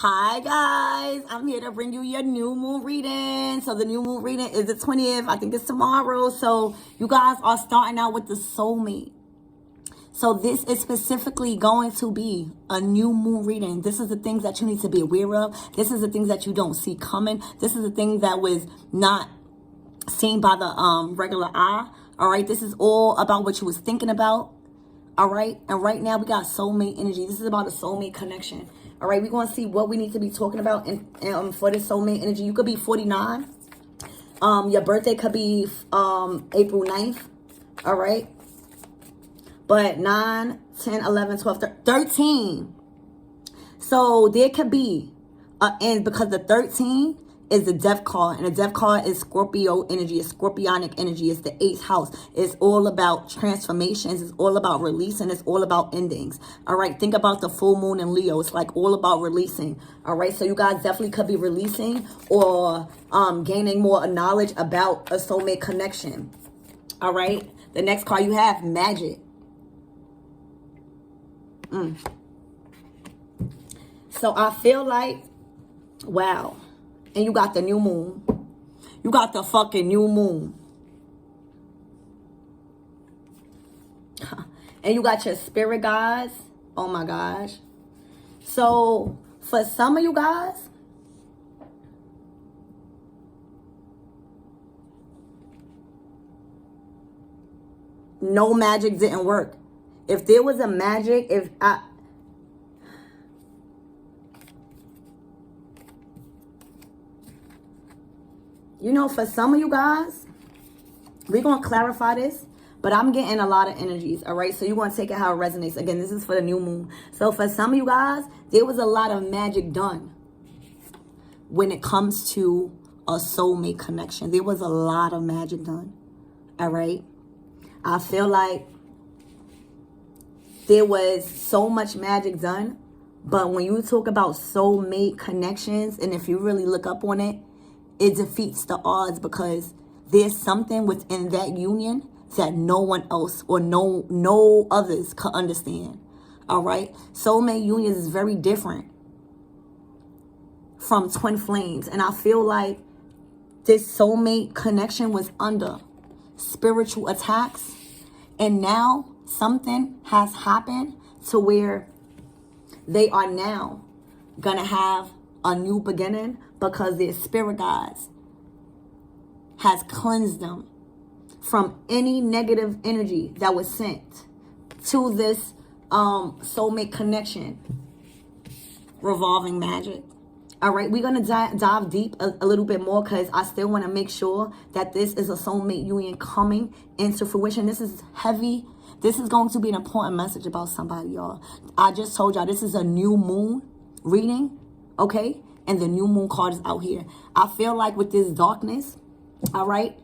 Hi guys, I'm here to bring you your new moon reading. So the new moon reading is the 20th. I think it's tomorrow. So you guys are starting out with the soulmate. So this is specifically going to be a new moon reading. This is the things that you need to be aware of. This is the things that you don't see coming. This is the thing that was not seen by the regular eye. All right, this is all about what you was thinking about. All right, and right now we got soulmate energy. This is about a soulmate connection. All right, we're going to see what we need to be talking about for this soulmate energy. You could be 49. Your birthday could be April 9th. All right. But 9, 10, 11, 12, 13. So there could be an end because the 13 is the death card. And the death card is Scorpio energy. It's scorpionic energy. It's the 8th house. It's all about transformations. It's all about releasing. It's all about endings. All right. Think about the full moon in Leo. It's like all about releasing. All right. So you guys definitely could be releasing or gaining more knowledge about a soulmate connection. All right. The next card you have, magic. So I feel like, wow. And you got the new moon. You got the fucking new moon. And you got your spirit guides. Oh my gosh. So for some of you guys, no magic didn't work. If there was a magic, you know, for some of you guys, we're going to clarify this, but I'm getting a lot of energies, all right? So you're going to take it how it resonates. Again, this is for the new moon. So for some of you guys, there was a lot of magic done when it comes to a soulmate connection. There was a lot of magic done, all right? I feel like there was so much magic done, but when you talk about soulmate connections, and if you really look up on it, it defeats the odds because there's something within that union that no one else or no others could understand. All right. Soulmate unions is very different from twin flames. And I feel like this soulmate connection was under spiritual attacks. And now something has happened to where they are now going to have a new beginning because their spirit guides has cleansed them from any negative energy that was sent to this soulmate connection revolving magic. All right, we're going to dive deep a little bit more because I still want to make sure that this is a soulmate union coming into fruition. This is heavy. This is going to be an important message about somebody, y'all. I just told y'all this is a new moon reading, okay? And the new moon card is out here. I feel like with this darkness, all right,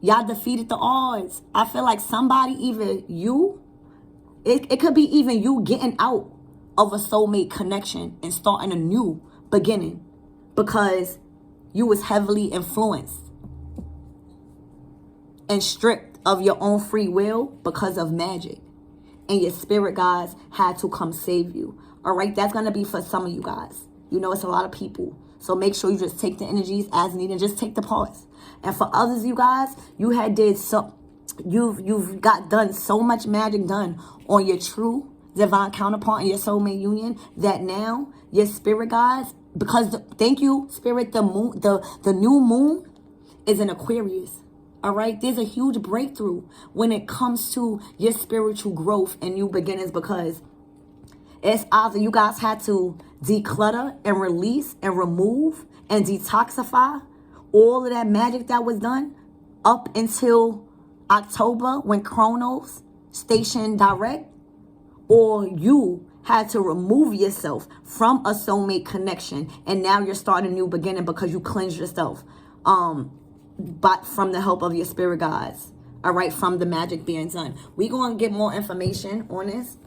y'all defeated the odds. I feel like somebody, even you, it could be even you getting out of a soulmate connection and starting a new beginning because you was heavily influenced and stripped of your own free will because of magic. And your spirit guides had to come save you. All right, that's going to be for some of you guys. You know, it's a lot of people. So make sure you just take the energies as needed. Just take the pause. And for others, you guys, you've got done so much magic done on your true divine counterpart and your soulmate union that now your spirit guides, because thank you, spirit, the moon, the new moon is in Aquarius. All right, there's a huge breakthrough when it comes to your spiritual growth and new beginnings because it's either you guys had to declutter and release and remove and detoxify all of that magic that was done up until October when Chronos stationed direct, or you had to remove yourself from a soulmate connection and now you're starting a new beginning because you cleansed yourself but from the help of your spirit guides. All right, from the magic being done. We're going to get more information on this.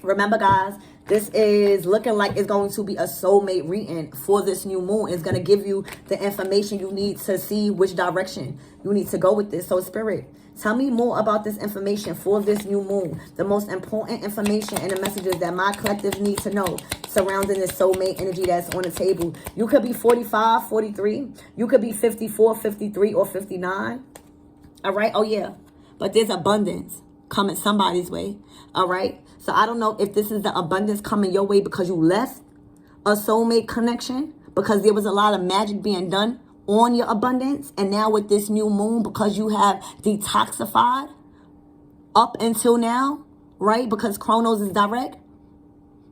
Remember, guys, this is looking like it's going to be a soulmate reading for this new moon. It's going to give you the information you need to see which direction you need to go with this. So, Spirit, tell me more about this information for this new moon. The most important information and the messages that my collective need to know surrounding the soulmate energy that's on the table. You could be 45, 43. You could be 54, 53, or 59. All right? Oh, yeah. But there's abundance coming somebody's way. All right? So I don't know if this is the abundance coming your way because you left a soulmate connection, because there was a lot of magic being done on your abundance. And now with this new moon, because you have detoxified up until now, right? Because Chronos is direct.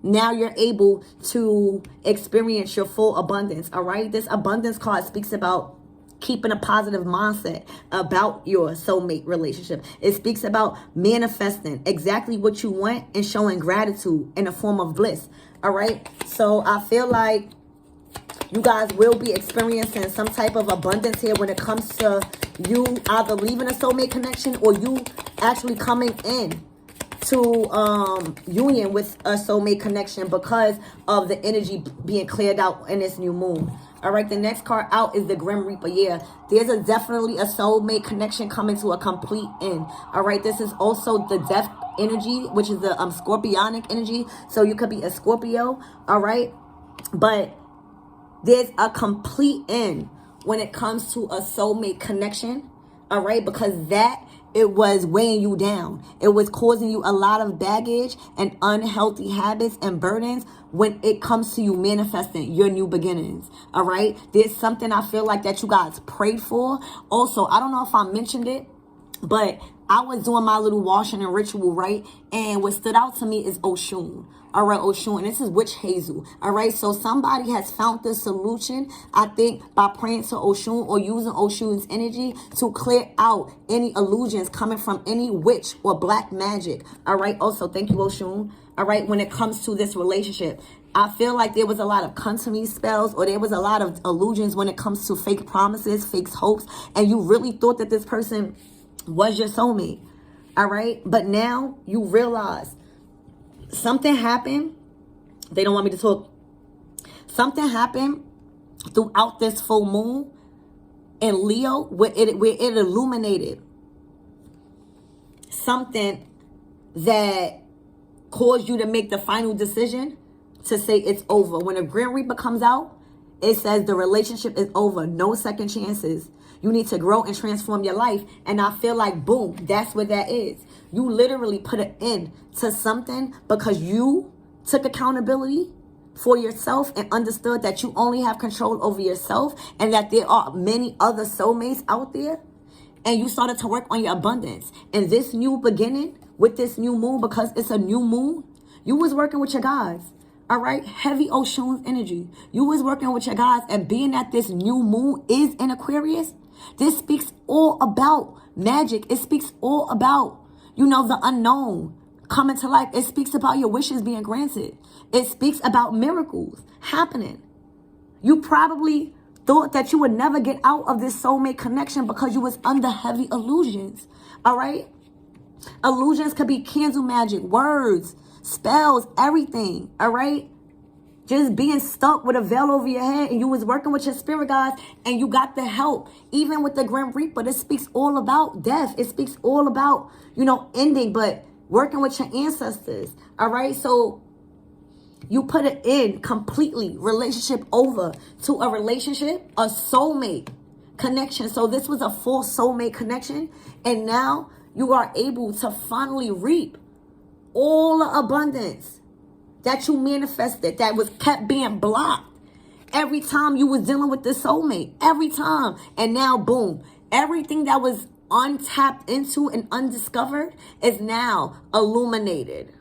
Now you're able to experience your full abundance, all right? This abundance card speaks about keeping a positive mindset about your soulmate relationship. It speaks about manifesting exactly what you want and showing gratitude in a form of bliss, all right? So I feel like you guys will be experiencing some type of abundance here when it comes to you either leaving a soulmate connection or you actually coming in to union with a soulmate connection because of the energy being cleared out in this new moon. All right, the next card out is the Grim Reaper. Yeah, there's definitely a soulmate connection coming to a complete end. All right, this is also the death energy, which is the scorpionic energy. So you could be a Scorpio, all right? But there's a complete end when it comes to a soulmate connection, all right? Because that, it was weighing you down. It was causing you a lot of baggage and unhealthy habits and burdens when it comes to you manifesting your new beginnings, all right? There's something I feel like that you guys prayed for. Also, I don't know if I mentioned it, but I was doing my little washing and ritual, right? And what stood out to me is Oshun. All right, Oshun. And this is Witch Hazel. All right, so somebody has found the solution, I think, by praying to Oshun or using Oshun's energy to clear out any illusions coming from any witch or black magic. All right, also, thank you, Oshun. All right, when it comes to this relationship, I feel like there was a lot of come to me spells, or there was a lot of illusions when it comes to fake promises, fake hopes, and you really thought that this person was your soulmate, all right? But now you realize something happened. They don't want me to talk. Something happened throughout this full moon in Leo where it illuminated something that caused you to make the final decision to say it's over. When a Grim Reaper comes out, it says the relationship is over. No second chances. You need to grow and transform your life. And I feel like, boom, that's what that is. You literally put an end to something because you took accountability for yourself and understood that you only have control over yourself and that there are many other soulmates out there. And you started to work on your abundance. And this new beginning with this new moon, because it's a new moon, you was working with your guys. All right, heavy Oshun's energy. You was working with your guys, and being that this new moon is in Aquarius, this speaks all about magic. It speaks all about, the unknown coming to life. It speaks about your wishes being granted. It speaks about miracles happening. You probably thought that you would never get out of this soulmate connection because you was under heavy illusions. All right? Illusions could be candle magic, words, spells, everything. All right? Just being stuck with a veil over your head, and you was working with your spirit guides and you got the help. Even with the Grim Reaper, this speaks all about death. It speaks all about, ending, but working with your ancestors. All right. So you put it in completely, relationship over to a relationship, a soulmate connection. So this was a full soulmate connection. And now you are able to finally reap all the abundance that you manifested, that was kept being blocked every time you was dealing with this soulmate, every time. And now, boom, everything that was untapped into and undiscovered is now illuminated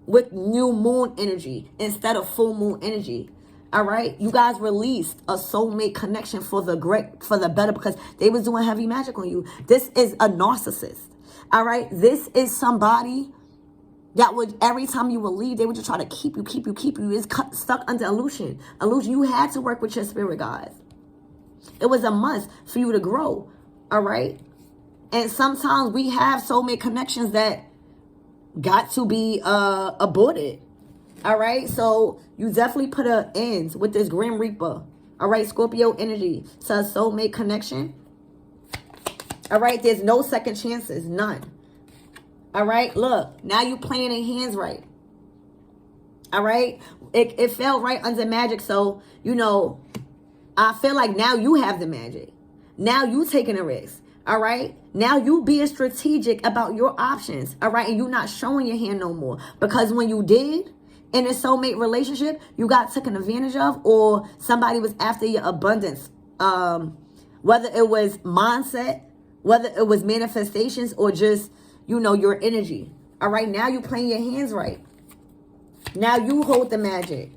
with new moon energy instead of full moon energy. All right, you guys released a soulmate connection for the better, because they was doing heavy magic on you. This is a narcissist. All right, this is somebody that would, every time you would leave, they would just try to keep you. It's stuck under illusion. You had to work with your spirit guides. It was a must for you to grow. All right. And sometimes we have soulmate connections that got to be aborted. All right. So you definitely put an end with this Grim Reaper. All right. Scorpio energy. So a soulmate connection. All right. There's no second chances. None. All right, look, now you playing in hands right. All right. It fell right under magic. So, I feel like now you have the magic. Now you taking a risk. All right. Now you being strategic about your options. All right. And you not showing your hand no more. Because when you did in a soulmate relationship, you got taken advantage of, or somebody was after your abundance. Whether it was mindset, whether it was manifestations, or just, your energy. All right. Now you playing your hands right. Now you hold the magic.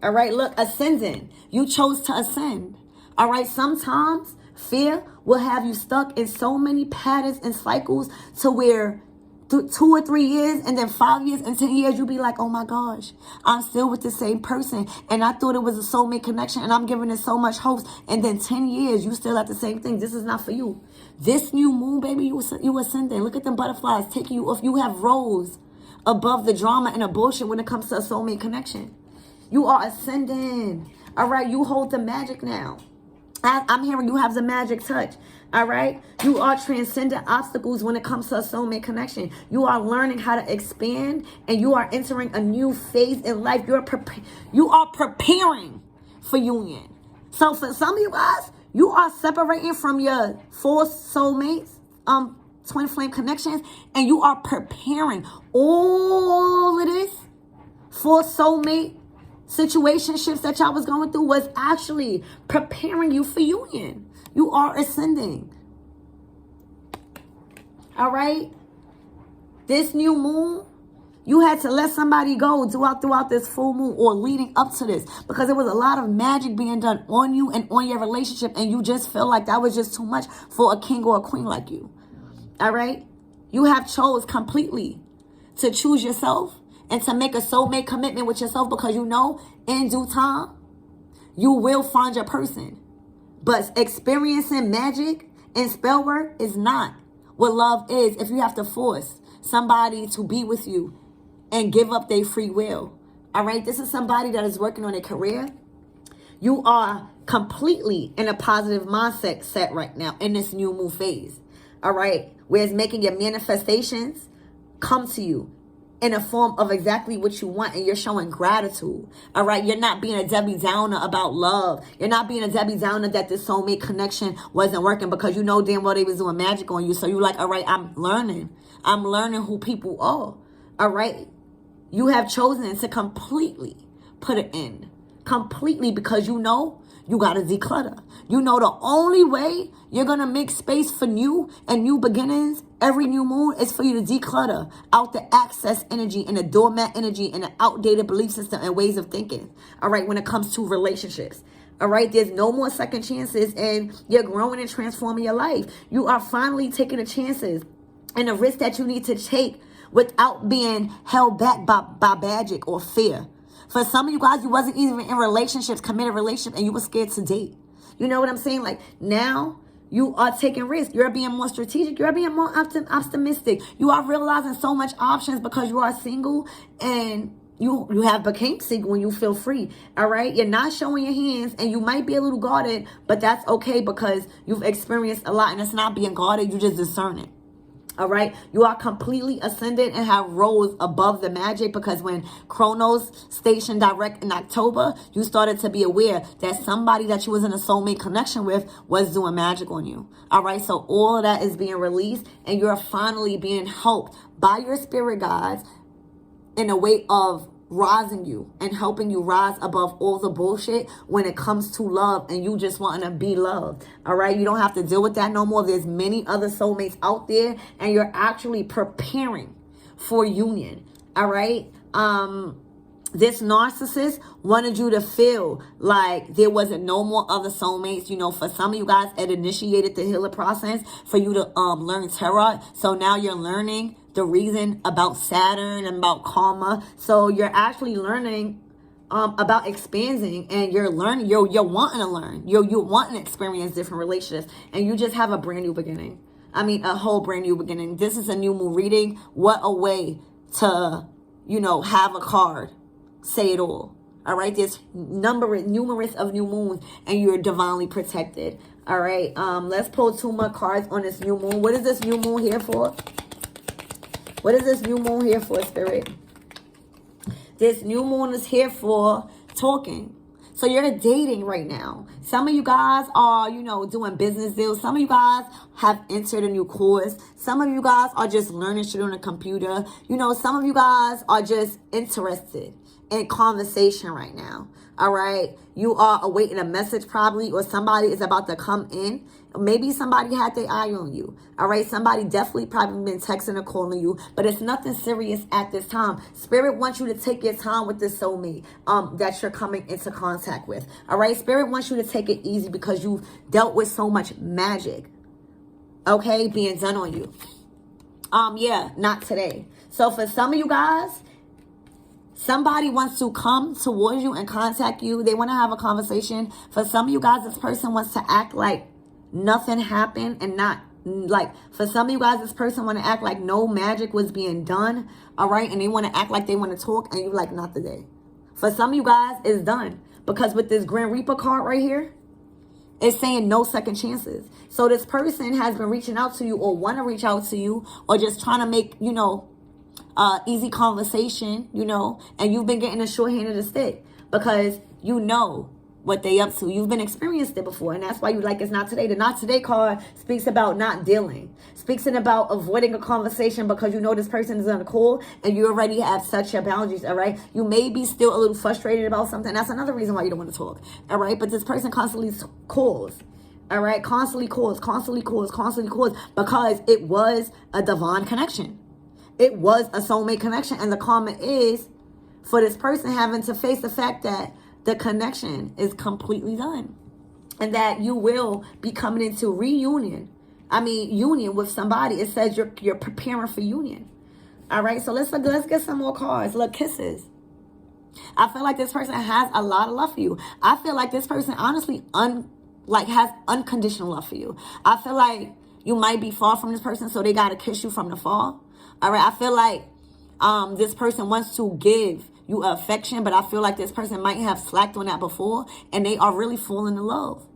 All right, look, ascending. You chose to ascend. All right, sometimes fear will have you stuck in so many patterns and cycles to where 2 or 3 years and then 5 years and 10 years, you'll be like, oh my gosh, I'm still with the same person. And I thought it was a soulmate connection and I'm giving it so much hope. And then 10 years, you still at the same thing. This is not for you. This new moon, baby, you ascending. Look at them butterflies taking you off. You have rose above the drama and the bullshit when it comes to a soulmate connection. You are ascending. All right, you hold the magic now. I'm hearing you have the magic touch. All right, you are transcending obstacles when it comes to a soulmate connection. You are learning how to expand, and you are entering a new phase in life. You are preparing for union. So for some of you guys, you are separating from your forced soulmates, twin flame connections, and you are preparing. All of this for soulmate situationships that y'all was going through was actually preparing you for union. You are ascending. All right? This new moon, you had to let somebody go throughout this full moon or leading up to this, because there was a lot of magic being done on you and on your relationship, and you just feel like that was just too much for a king or a queen like you. All right? You have chose completely to choose yourself and to make a soulmate commitment with yourself, because in due time, you will find your person. But experiencing magic and spell work is not what love is if you have to force somebody to be with you and give up their free will. All right? This is somebody that is working on a career. You are completely in a positive mindset set right now in this new moon phase. All right? Where it's making your manifestations come to you in a form of exactly what you want, and you're showing gratitude. All right, you're not being a Debbie Downer about love. You're not being a Debbie Downer that this soulmate connection wasn't working, because you know damn well they was doing magic on you. So you're like, all right, I'm learning who people are. All right, you have chosen to completely put it in, completely, because you got to declutter. The only way you're going to make space for new and new beginnings every new moon is for you to declutter out the excess energy and the doormat energy and the outdated belief system and ways of thinking. All right, when it comes to relationships. All right, there's no more second chances, and you're growing and transforming your life. You are finally taking the chances and the risks that you need to take without being held back by magic or fear. For some of you guys, you wasn't even in relationships, committed relationships, and you were scared to date. You know what I'm saying? Like, now you are taking risks. You're being more strategic. You're being more optimistic. You are realizing so much options because you are single, and you have became single when you feel free. All right? You're not showing your hands, and you might be a little guarded, but that's okay because you've experienced a lot, and it's not being guarded. You just discern it. All right, you are completely ascended and have rose above the magic, because when Chronos stationed direct in October, you started to be aware that somebody that you was in a soulmate connection with was doing magic on you. All right, so all of that is being released, and you're finally being helped by your spirit guides in a way of rising you and helping you rise above all the bullshit when it comes to love, and you just want to be loved. All right, you don't have to deal with that no more. There's many other soulmates out there, and you're actually preparing for union. All right, this narcissist wanted you to feel like there wasn't no more other soulmates. For some of you guys, it initiated the healing process for you to learn tarot. So now you're learning the reason about Saturn and about karma. So you're actually learning about expanding, and you're learning. You're wanting to learn. You're wanting to experience different relationships, and you just have a brand new beginning. I mean, a whole brand new beginning. This is a new moon reading. What a way to, have a card say it all. All right, there's numerous of new moons, and you're divinely protected. All right, let's pull 2 more cards on this new moon. What is this new moon here for? What is this new moon here for, Spirit? This new moon is here for talking. So you're dating right now. Some of you guys are, doing business deals. Some of you guys have entered a new course. Some of you guys are just learning shit on a computer. Some of you guys are just interested in conversation right now. All right. You are awaiting a message probably, or somebody is about to come in. Maybe somebody had their eye on you. All right. Somebody definitely probably been texting or calling you, but it's nothing serious at this time. Spirit wants you to take your time with this soulmate that you're coming into contact with. All right. Spirit wants you to take it easy because you've dealt with so much magic. Okay. Being done on you. Yeah, not today. So for some of you guys, somebody wants to come towards you and contact you. They want to have a conversation. For some of you guys, this person wants to act like nothing happened, and not like, for some of you guys, this person want to act like no magic was being done. All right. And they want to act like they want to talk, and you like, not today. For some of you guys, it's done. Because with this Grand Reaper card right here, it's saying no second chances. So this person has been reaching out to you, or want to reach out to you, or just trying to make, easy conversation, and you've been getting a short hand of the stick because you know what they up to. You've been experienced it before, and that's why you like it's not today. The not today card speaks about not dealing, speaks about avoiding a conversation because you know this person is on a call and you already have set your boundaries. All right, you may be still a little frustrated about something. That's another reason why you don't want to talk. All right, but this person constantly calls. All right, constantly calls because it was a divine connection. It was a soulmate connection, and the karma is for this person having to face the fact that the connection is completely done, and that you will be coming into union with somebody. It says you're preparing for union. All right, so let's get some more cards. Look, kisses. I feel like this person has a lot of love for you. I feel like this person honestly has unconditional love for you. I feel like you might be far from this person, so they gotta kiss you from the far. All right, I feel like this person wants to give you affection, but I feel like this person might have slacked on that before, and they are really falling in love.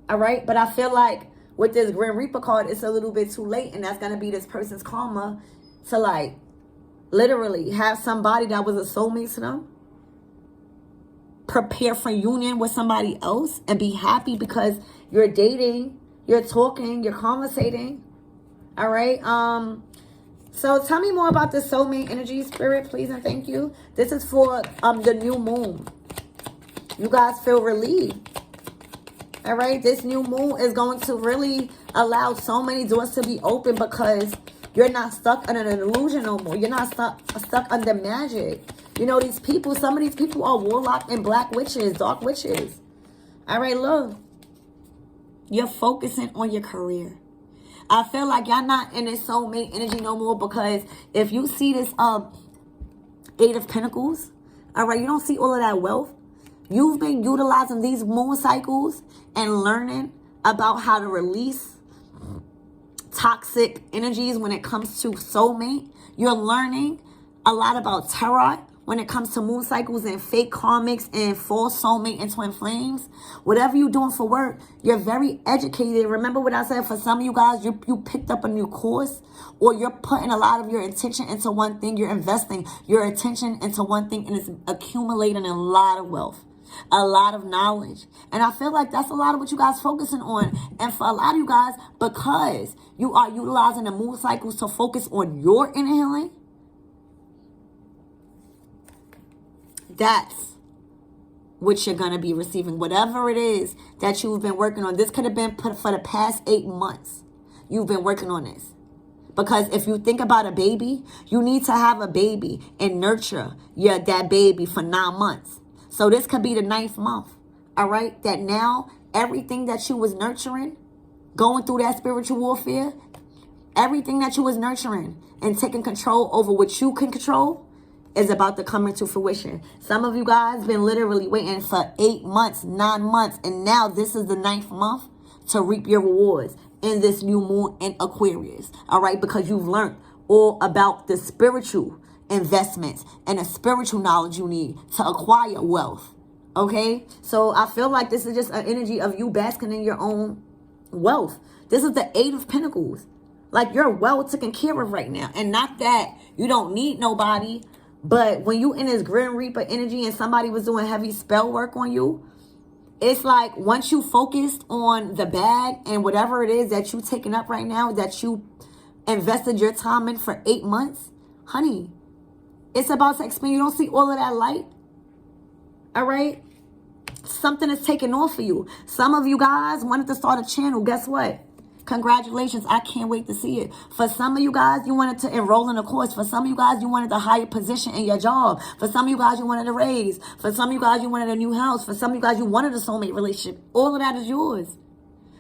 All right, but I feel like with this Grand Reaper card, it's a little bit too late, and that's gonna be this person's karma to literally have somebody that was a soulmate to them prepare for union with somebody else and be happy because you're dating, you're talking, you're conversating. All right. So tell me more about the soulmate energy, Spirit, please and thank you. This is for the new moon. You guys feel relieved. All right. This new moon is going to really allow so many doors to be open because you're not stuck under an illusion no more. You're not stuck under magic. These people, some of these people are warlock and black witches, dark witches. All right, look. You're focusing on your career. I feel like y'all not in this soulmate energy no more because if you see this Eight of Pentacles, all right, you don't see all of that wealth. You've been utilizing these moon cycles and learning about how to release toxic energies when it comes to soulmate. You're learning a lot about tarot when it comes to moon cycles and fake karmics and false soulmate and twin flames. Whatever you're doing for work, you're very educated. Remember what I said, for some of you guys, you picked up a new course, or you're putting a lot of your attention into one thing. You're investing your attention into one thing, and it's accumulating a lot of wealth, a lot of knowledge. And I feel like that's a lot of what you guys focusing on. And for a lot of you guys, because you are utilizing the moon cycles to focus on your inner healing, that's what you're going to be receiving. Whatever it is that you've been working on. This could have been put for the past 8 months. You've been working on this. Because if you think about a baby, you need to have a baby and nurture that baby for 9 months. So this could be the 9th month. All right. That now everything that you was nurturing, going through that spiritual warfare, everything that you was nurturing and taking control over what you can control is about to come into fruition. Some of you guys been literally waiting for 8 months, 9 months, and now this is the 9th month to reap your rewards in this new moon in Aquarius. All right, because you've learned all about the spiritual investments and the spiritual knowledge you need to acquire wealth. Okay, so I feel like this is just an energy of you basking in your own wealth. This is the 8 of Pentacles. Like, you're well taken care of right now, and not that you don't need nobody, But when you in this Grim Reaper energy and somebody was doing heavy spell work on you, it's like once you focused on the bag and whatever it is that you taking up right now, that you invested your time in for 8 months, honey, it's about to expand. You don't see all of that light? All right? Something is taking off for you. Some of you guys wanted to start a channel. Guess what? Congratulations. I can't wait to see it. For some of you guys, you wanted to enroll in a course. For some of you guys, you wanted a higher position in your job. For some of you guys, you wanted a raise. For some of you guys, you wanted a new house. For some of you guys, you wanted a soulmate relationship. All of that is yours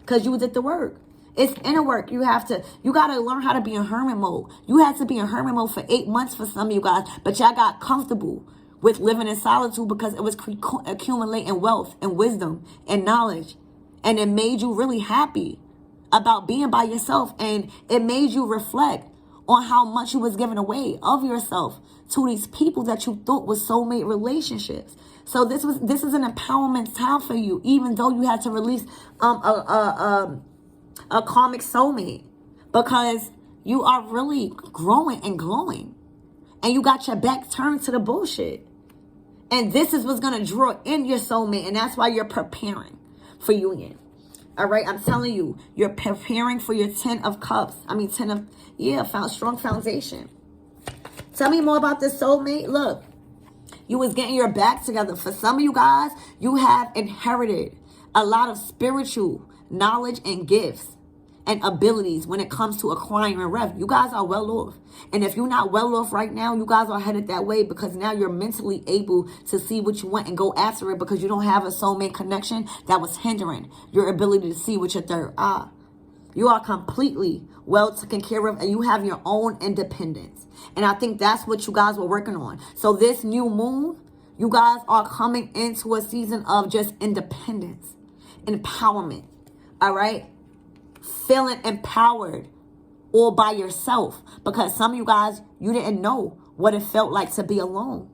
because you did the work. It's inner work. You got to learn how to be in hermit mode. You had to be in hermit mode for 8 months for some of you guys, but y'all got comfortable with living in solitude because it was accumulating wealth and wisdom and knowledge. And it made you really happy about being by yourself, and it made you reflect on how much you was giving away of yourself to these people that you thought was soulmate relationships. So this is an empowerment time for you, even though you had to release a karmic soulmate, because you are really growing and glowing, and you got your back turned to the bullshit. And this is what's gonna draw in your soulmate, and that's why you're preparing for union. All right, I'm telling you, you're preparing for your 10 of cups. Strong foundation. Tell me more about this soulmate. Look, you was getting your back together. For some of you guys, you have inherited a lot of spiritual knowledge and gifts and abilities when it comes to acquiring revenue. You guys are well off. And if you're not well off right now, you guys are headed that way because now you're mentally able to see what you want and go after it because you don't have a soulmate connection that was hindering your ability to see with your third eye. You are completely well taken care of and you have your own independence. And I think that's what you guys were working on. So this new moon, you guys are coming into a season of just independence, empowerment. All right? Feeling empowered all by yourself, because some of you guys, you didn't know what it felt like to be alone.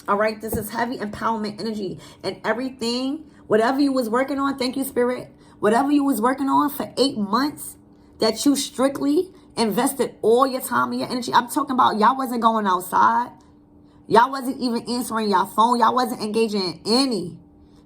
All right, this is heavy empowerment energy, and everything, whatever you was working on, thank you, Spirit, whatever you was working on for 8 months that you strictly invested all your time and your energy. I'm talking about y'all wasn't going outside, y'all wasn't even answering your phone, y'all wasn't engaging in any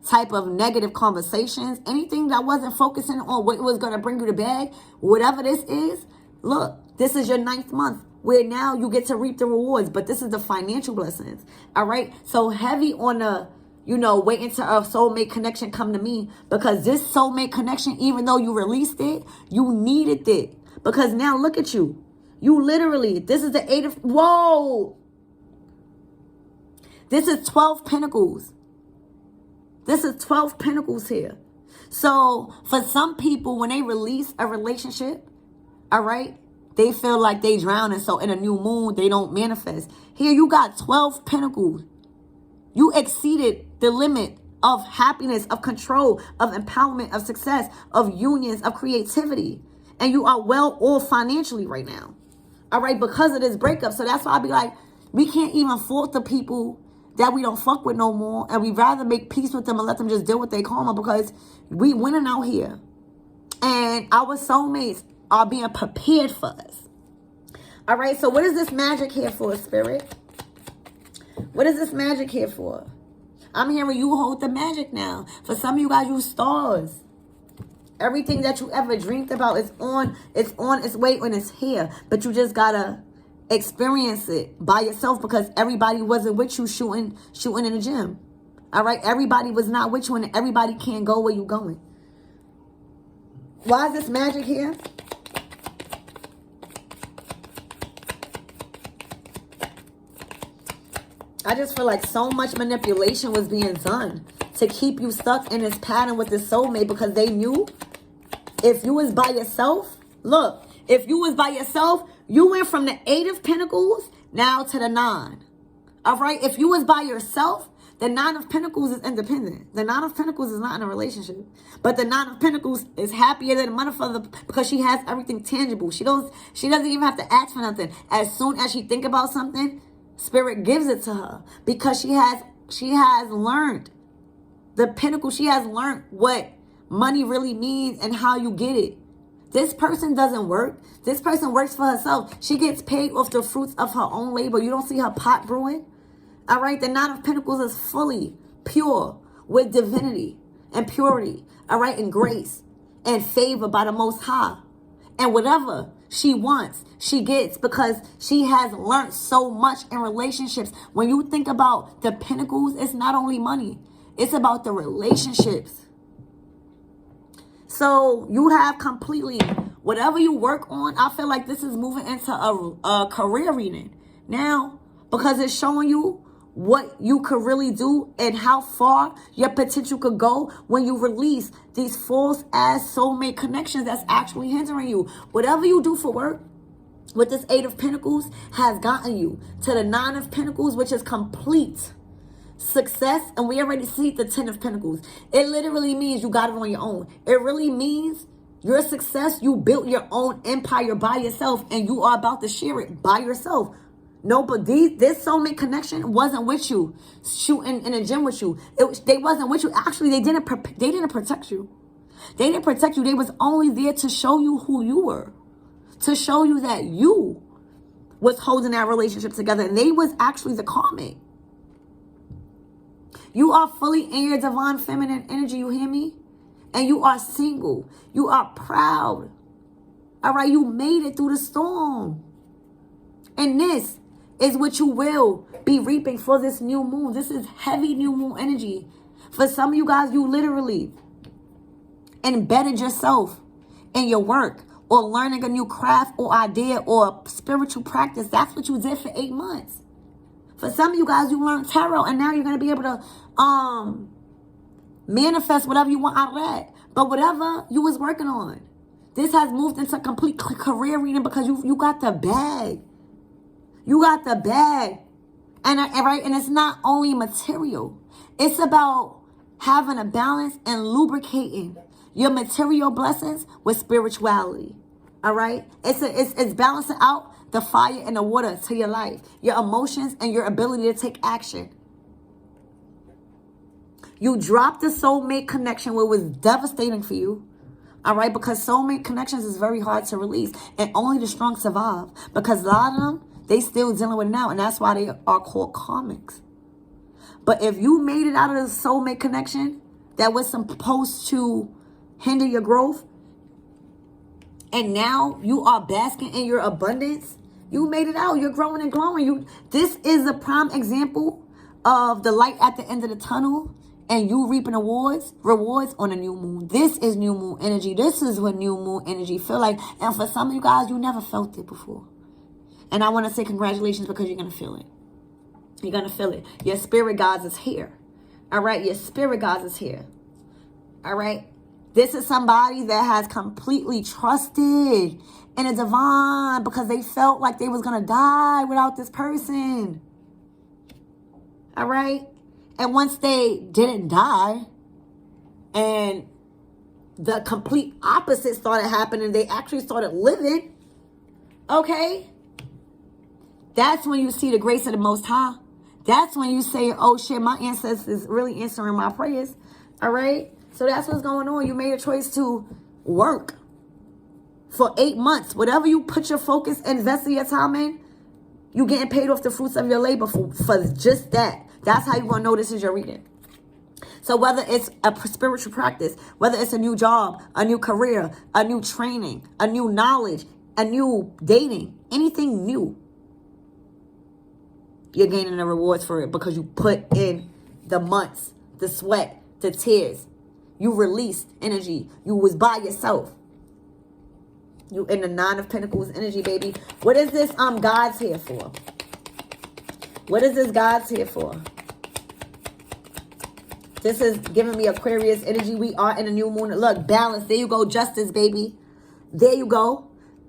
type of negative conversations, anything that wasn't focusing on what was going to bring you the bag, whatever this is. Look, this is your 9th month where now you get to reap the rewards, but this is the financial blessings. All right, so heavy on the waiting to a soulmate connection come to me, because this soulmate connection, even though you released it, you needed it, because now look at you literally, this is the 8 of this is 12 pentacles. This is 12 pentacles here. So for some people, when they release a relationship, all right, they feel like they drown. And so in a new moon, they don't manifest. Here you got 12 pentacles. You exceeded the limit of happiness, of control, of empowerment, of success, of unions, of creativity. And you are well off financially right now. All right, because of this breakup. So that's why I be like, we can't even fault the people that we don't fuck with no more, and we'd rather make peace with them and let them just deal with their karma, because we winning out here. And our soulmates are being prepared for us. All right, so what is this magic here for, Spirit? What is this magic here for? I'm hearing you hold the magic now. For some of you guys, you stars. Everything that you ever dreamed about is on its way and it's here. But you just gotta experience it by yourself, because everybody wasn't with you shooting in the gym. All right, everybody was not with you, and everybody can't go where you going. Why is this magic here? I just feel like so much manipulation was being done to keep you stuck in this pattern with this soulmate, because they knew if you was by yourself, look, if you was by yourself, you went from the 8 of Pentacles now to the 9. All right? If you was by yourself, the 9 of Pentacles is independent. The 9 of Pentacles is not in a relationship. But the 9 of Pentacles is happier than a motherfucker because she has everything tangible. She doesn't even have to ask for nothing. As soon as she think about something, Spirit gives it to her, because she has learned the Pentacle. She has learned what money really means and how you get it. This person doesn't work. This person works for herself. She gets paid off the fruits of her own labor. You don't see her pot brewing? All right? The Nine of Pentacles is fully pure with divinity and purity. All right? And grace and favor by the Most High. And whatever she wants, she gets, because she has learned so much in relationships. When you think about the Pentacles, it's not only money. It's about the relationships. So you have completely, whatever you work on, I feel like this is moving into a career reading now, because it's showing you what you could really do and how far your potential could go when you release these false ass soulmate connections that's actually hindering you. Whatever you do for work with this Eight of Pentacles has gotten you to the Nine of Pentacles, which is complete success. And we already see the Ten of Pentacles. It literally means you got it on your own. It really means your success. You built your own empire by yourself, and you are about to share it by yourself. No, but this soulmate connection wasn't with you, shooting in a gym with you. They wasn't with you. Actually, they didn't protect you. They didn't protect you. They was only there to show you who you were, to show you that you was holding that relationship together, and they was actually the karmic. You are fully in your divine feminine energy, you hear me? And you are single. You are proud. All right, you made it through the storm. And this is what you will be reaping for this new moon. This is heavy new moon energy. For some of you guys, you literally embedded yourself in your work or learning a new craft or idea or spiritual practice. That's what you did for 8 months. For some of you guys, you learned tarot, and now you're going to be able to manifest whatever you want out of that. But whatever you was working on, this has moved into complete career reading, because you got the bag. You got the bag. And it's not only material. It's about having a balance and lubricating your material blessings with spirituality. All right? It's balancing out the fire and the water to your life, your emotions, and your ability to take action. You dropped the soulmate connection where it was devastating for you. All right? Because soulmate connections is very hard to release, and only the strong survive. Because a lot of them, they still dealing with it now, and that's why they are called karmics. But if you made it out of the soulmate connection that was supposed to hinder your growth, and now you are basking in your abundance, you made it out. You're growing and glowing. This is a prime example of the light at the end of the tunnel, and you reaping rewards on a new moon. This is new moon energy. This is what new moon energy feel like. And for some of you guys, you never felt it before. And I want to say congratulations, because you're going to feel it. You're going to feel it. Your spirit guides is here. All right? Your spirit guides is here. All right? This is somebody that has completely trusted in a divine, because they felt like they was going to die without this person. All right? And once they didn't die, and the complete opposite started happening, they actually started living, okay? That's when you see the grace of the Most High. That's when you say, oh shit, my ancestors really answering my prayers. All right? So that's what's going on. You made a choice to work for 8 months. Whatever you put your focus, invest your time in, you getting paid off the fruits of your labor for just that. That's how you're going to know this is your reading. So whether it's a spiritual practice, whether it's a new job, a new career, a new training, a new knowledge, a new dating, anything new, you're gaining the rewards for it, because you put in the months, the sweat, the tears. You released energy. You was by yourself. You in the Nine of Pentacles energy, baby. What is this God's here for? What is this God's here for? This is giving me Aquarius energy. We are in a new moon. Look, balance. There you go. Justice, baby. There you go.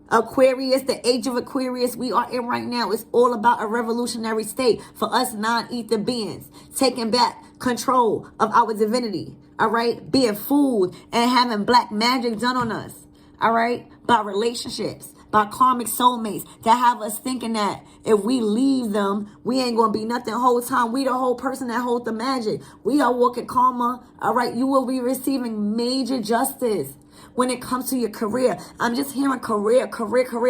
Aquarius, the age of Aquarius we are in right now. It's all about a revolutionary state for us non-ether beings. Taking back control of our divinity. All right? Being fooled and having black magic done on us. All right? By relationships, by karmic soulmates that have us thinking that if we leave them, we ain't gonna be nothing the whole time. We the whole person that hold the magic. We are walking karma. All right, you will be receiving major justice when it comes to your career. I'm just hearing career.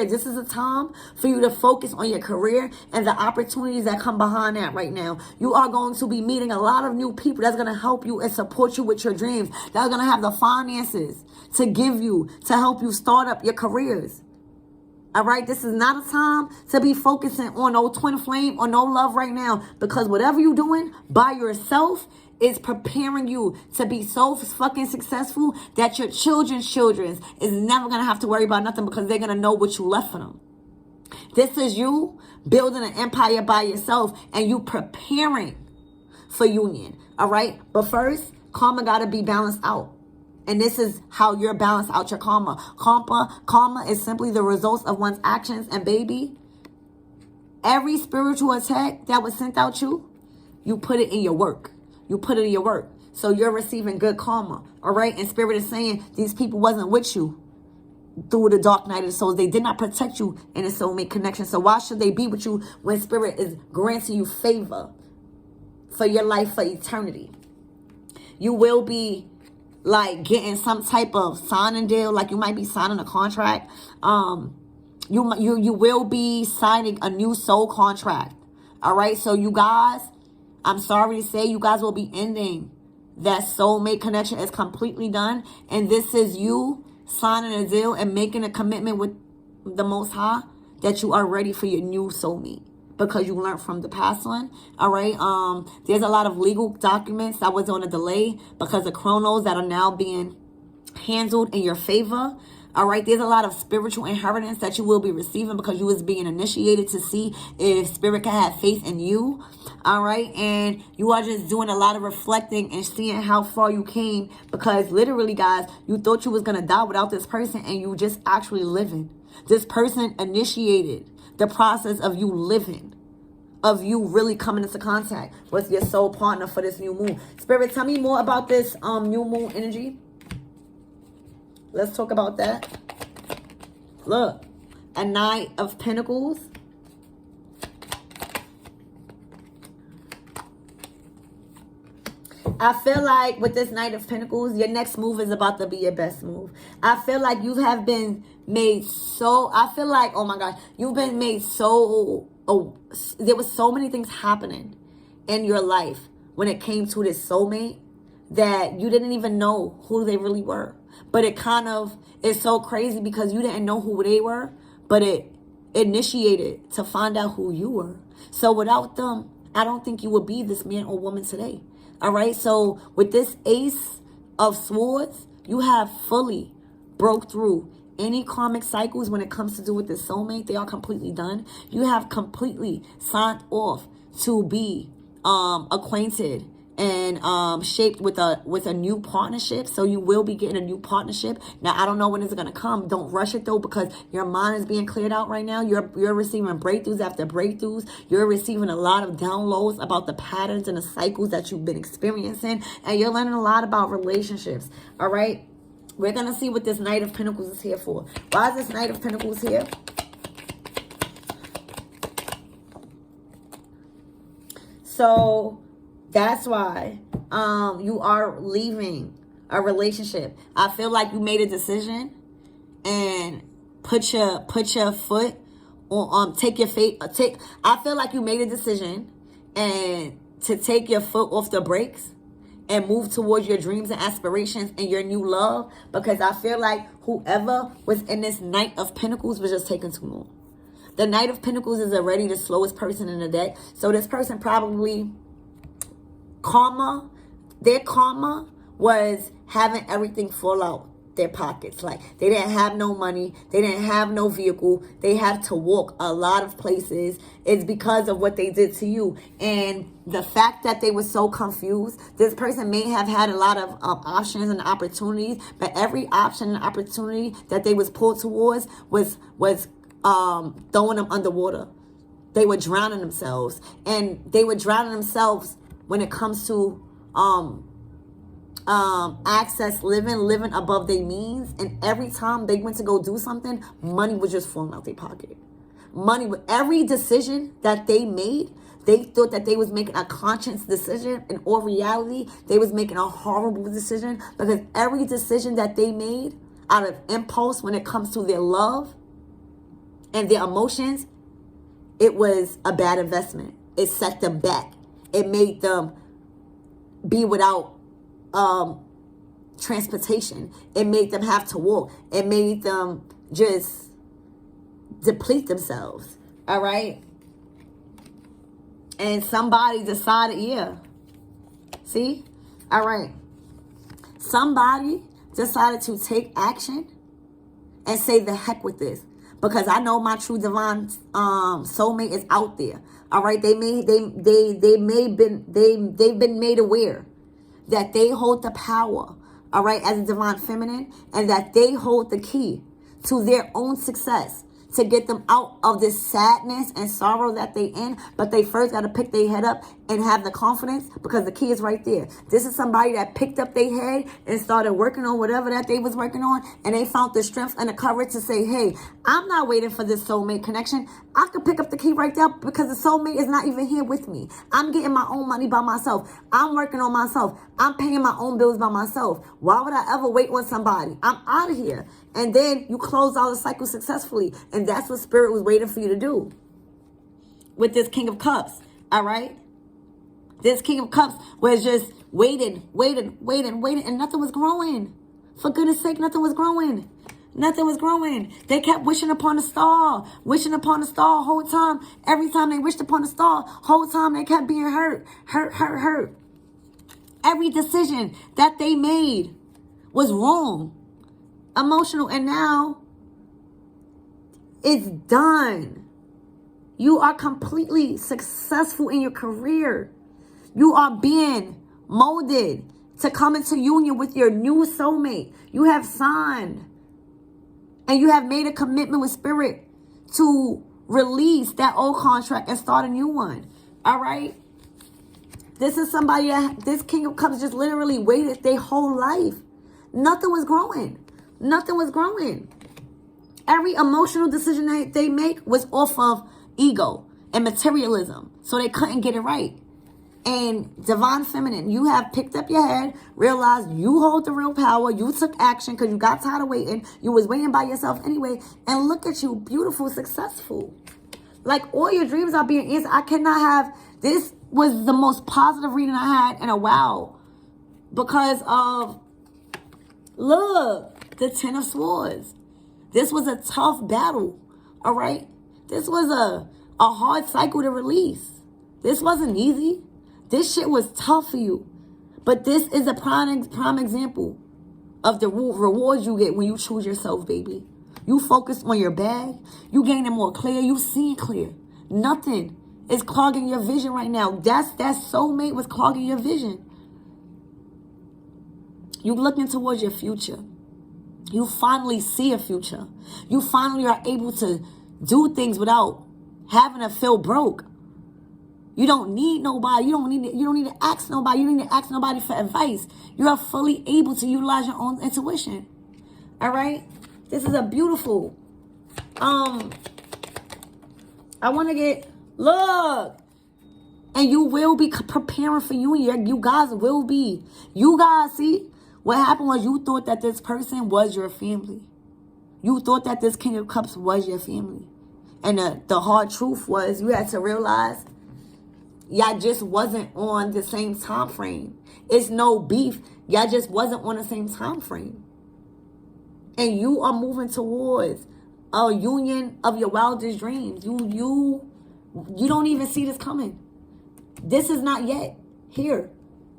This is a time for you to focus on your career and the opportunities that come behind that right now. You are going to be meeting a lot of new people that's going to help you and support you with your dreams. That are going to have the finances to give you, to help you start up your careers. All right, this is not a time to be focusing on no twin flame or no love right now, because whatever you're doing by yourself is preparing you to be so fucking successful that your children's is never going to have to worry about nothing, because they're going to know what you left for them. This is you building an empire by yourself and you preparing for union. All right, but first, karma got to be balanced out. And this is how you're balance out your karma. Karma is simply the results of one's actions. And baby, every spiritual attack that was sent out you put it in your work. You put it in your work. So you're receiving good karma. All right. And Spirit is saying these people wasn't with you through the dark night of the souls. They did not protect you in a soulmate connection. So why should they be with you when Spirit is granting you favor for your life, for eternity? You will be like getting some type of signing deal, like you might be signing a contract. You will be signing a new soul contract. All right, so you guys, I'm sorry to say, you guys will be ending that soulmate connection. Is completely done, and this is you signing a deal and making a commitment with the Most High that you are ready for your new soulmate, because you learned from the past one. All right. There's a lot of legal documents that was on a delay because of chronos that are now being handled in your favor. All right. There's a lot of spiritual inheritance that you will be receiving because you was being initiated to see if Spirit can have faith in you. All right. And you are just doing a lot of reflecting and seeing how far you came, because literally, guys, you thought you was going to die without this person, and you just actually living. This person initiated the process of you living, of you really coming into contact with your soul partner for this new moon. Spirit, tell me more about this new moon energy. Let's talk about that. Look, a Knight of Pentacles. I feel like with this Knight of Pentacles, your next move is about to be your best move. I feel like you have been made so, I feel like, oh my God, you've been made so, there was so many things happening in your life when it came to this soulmate that you didn't even know who they really were. But it kind of is so crazy because you didn't know who they were, but it initiated to find out who you were. So without them, I don't think you would be this man or woman today. All right. So with this Ace of Swords, you have fully broke through any karmic cycles when it comes to do with this soulmate. They are completely done. You have completely signed off to be acquainted and shaped with a new partnership. So you will be getting a new partnership. Now, I don't know when it's going to come. Don't rush it though, because your mind is being cleared out right now. You're receiving breakthroughs after breakthroughs. You're receiving a lot of downloads about the patterns and the cycles that you've been experiencing, and you're learning a lot about relationships. All right, we're going to see what this Knight of Pentacles is here for. Why is this Knight of Pentacles here? So that's why you are leaving a relationship. I feel like you made a decision and put your foot on take your fate. I feel like you made a decision and to take your foot off the brakes and move towards your dreams and aspirations and your new love, because I feel like whoever was in this Knight of Pentacles was just taking too long. The Knight of Pentacles is already the slowest person in the deck. So this person probably their karma was having everything fall out their pockets. Like they didn't have no money, they didn't have no vehicle, they had to walk a lot of places. It's because of what they did to you, and the fact that they were so confused. This person may have had a lot of options and opportunities, but every option and opportunity that they was pulled towards was throwing them underwater. They were drowning themselves, and they were drowning themselves when it comes to access living above their means, and every time they went to go do something, money was just falling out their pocket. Money, with every decision that they made, they thought that they was making a conscious decision. In all reality, they was making a horrible decision, because every decision that they made out of impulse when it comes to their love and their emotions, it was a bad investment. It set them back. It made them be without transportation. It made them have to walk. It made them just deplete themselves. All right. And somebody decided, yeah. See? All right. Somebody decided to take action and say the heck with this, because I know my true divine soulmate is out there. All right, they've been made aware that they hold the power, all right, as a divine feminine, and that they hold the key to their own success, to get them out of this sadness and sorrow that they in. But they first got to pick their head up and have the confidence, because the key is right there. This is somebody that picked up their head and started working on whatever that they was working on, and they found the strength and the courage to say, hey, I'm not waiting for this soulmate connection. I could pick up the key right there, because the soulmate is not even here with me. I'm getting my own money by myself. I'm working on myself. I'm paying my own bills by myself. Why would I ever wait on somebody? I'm out of here. And then you close out the cycle successfully. And that's what Spirit was waiting for you to do with this King of Cups. All right? This King of Cups was just waiting, and nothing was growing. For goodness sake, nothing was growing. Nothing was growing. They kept wishing upon a star whole time. Every time they wished upon a star, whole time they kept being hurt. Every decision that they made was wrong. Emotional, and now it's done. You are completely successful in your career. You are being molded to come into union with your new soulmate. You have signed and you have made a commitment with Spirit to release that old contract and start a new one. All right? This is somebody that this King of Cups just literally waited their whole life. Nothing was growing. Nothing was growing. Every emotional decision that they make was off of ego and materialism. So they couldn't get it right. And divine feminine, you have picked up your head, realized you hold the real power. You took action because you got tired of waiting. You was waiting by yourself anyway. And look at you, beautiful, successful. Like, all your dreams are being answered. I cannot have, this was the most positive reading I had in a while. Because of, look, the Ten of Swords. This was a tough battle, all right? This was a hard cycle to release. This wasn't easy. This shit was tough for you. But this is a prime example of the rewards you get when you choose yourself, baby. You focus on your bag. You gaining more clear. You seeing clear. Nothing is clogging your vision right now. That soulmate was clogging your vision. You looking towards your future. You finally see a future. You finally are able to do things without having to feel broke. You don't need nobody. You don't need to ask nobody. You don't need to ask nobody for advice. You are fully able to utilize your own intuition. All right? This is a beautiful. I want to get, look. And you will be preparing for union. You guys will be. You guys, see? What happened was you thought that this person was your family. You thought that this King of Cups was your family. And the hard truth was you had to realize y'all just wasn't on the same time frame. It's no beef. Y'all just wasn't on the same time frame. And you are moving towards a union of your wildest dreams. You don't even see this coming. This is not yet here.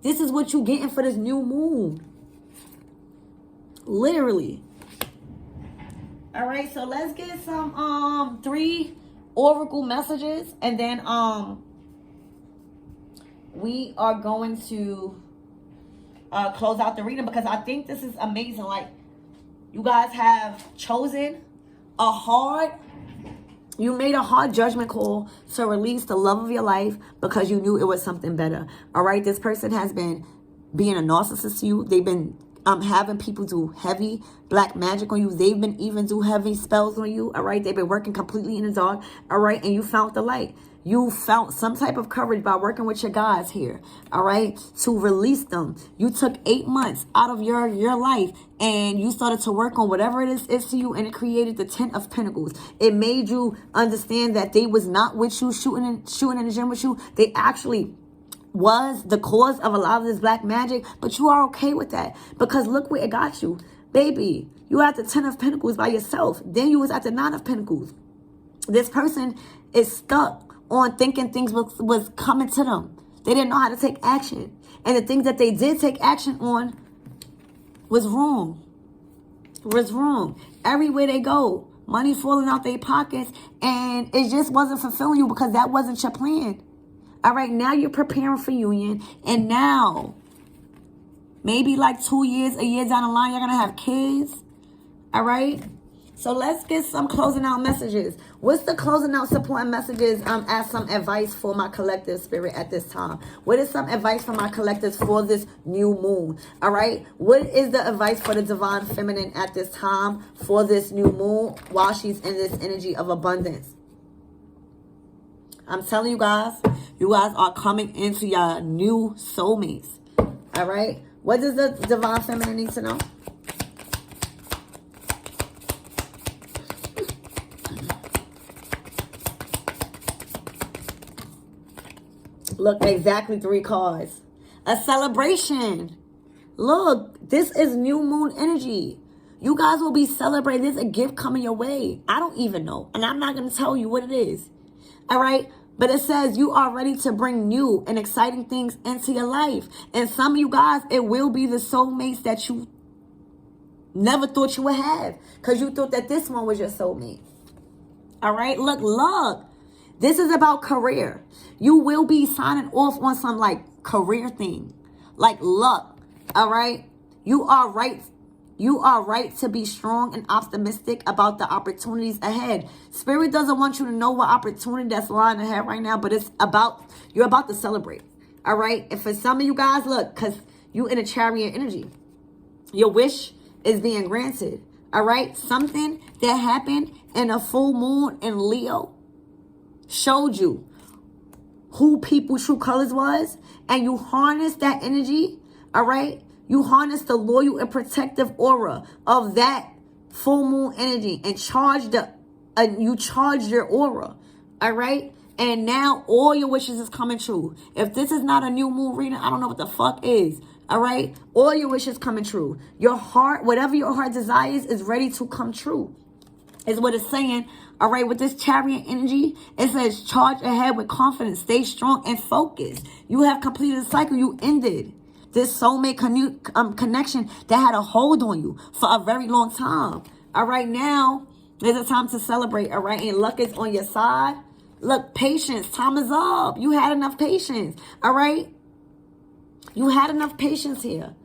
This is what you getting for this new moon. Literally. All right, so let's get some 3 oracle messages, and then we are going to close out the reading, because I think this is amazing. Like, you guys have chosen you made a hard judgment call to release the love of your life because you knew it was something better. All right, this person has been being a narcissist to you. They've been having people do heavy black magic on you. They've been even do heavy spells on you. All right. They've been working completely in the dark. All right. And you found the light. You found some type of courage by working with your guys here, all right, to release them. You took 8 months out of your life and you started to work on whatever it is to you, and it created the 10 of Pentacles. It made you understand that they was not with you shooting in the gym with you. They actually was the cause of a lot of this black magic, but you are okay with that because look where it got you. Baby, you were at the 10 of Pentacles by yourself. Then you was at the 9 of Pentacles. This person is stuck on thinking things was coming to them. They didn't know how to take action. And the things that they did take action on was wrong. Was wrong. Everywhere they go, money falling out their pockets, and it just wasn't fulfilling you because that wasn't your plan. All right, now you're preparing for union, and now, maybe like 2 years, a year down the line, you're going to have kids. All right? So let's get some closing out messages. What's the closing out support messages as some advice for my collective spirit at this time? What is some advice for my collectives for this new moon? All right. What is the advice for the divine feminine at this time for this new moon while she's in this energy of abundance? I'm telling you guys are coming into your new soulmates. All right. What does the divine feminine need to know? Look, exactly 3 cards. A celebration. Look, this is new moon energy. You guys will be celebrating. There's a gift coming your way. I don't even know. And I'm not going to tell you what it is. All right? But it says you are ready to bring new and exciting things into your life. And some of you guys, it will be the soulmates that you never thought you would have. Because you thought that this one was your soulmate. All right? Look. This is about career. You will be signing off on some like career thing, like luck. All right. You are right. You are right to be strong and optimistic about the opportunities ahead. Spirit doesn't want you to know what opportunity that's lying ahead right now, but you're about to celebrate. All right. And for some of you guys, look, because you in a chariot energy, your wish is being granted. All right. Something that happened in a full moon in Leo showed you who people's true colors was, and you harness that energy. All right, you harness the loyal and protective aura of that full moon energy and you charge your aura. All right, and now all your wishes is coming true. If this is not a new moon reading, I don't know what the fuck is. All right, all your wishes coming true. Your heart, whatever your heart desires, is ready to come true, is what it's saying. All right, with this chariot energy, it says charge ahead with confidence, stay strong and focused. You have completed the cycle. You ended this soulmate connection that had a hold on you for a very long time. All right, now there's a time to celebrate. All right, and luck is on your side. Look, patience, time is up. You had enough patience. All right, you had enough patience here.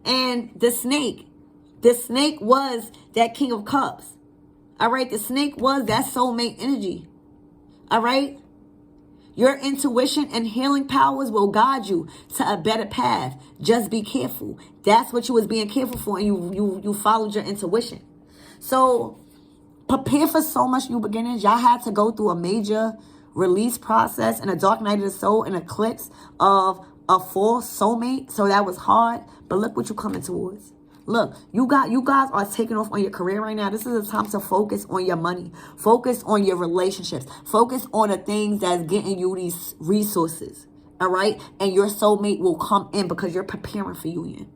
And the snake was that King of Cups. All right, the snake was that soulmate energy. All right, your intuition and healing powers will guide you to a better path. Just be careful. That's what you was being careful for, and you followed your intuition. So prepare for so much new beginnings. Y'all had to go through a major release process and a dark night of the soul, an eclipse of a full soulmate. So that was hard, but look what you're coming towards. Look, you guys are taking off on your career right now. This is a time to focus on your money. Focus on your relationships. Focus on the things that's getting you these resources. All right? And your soulmate will come in because you're preparing for union.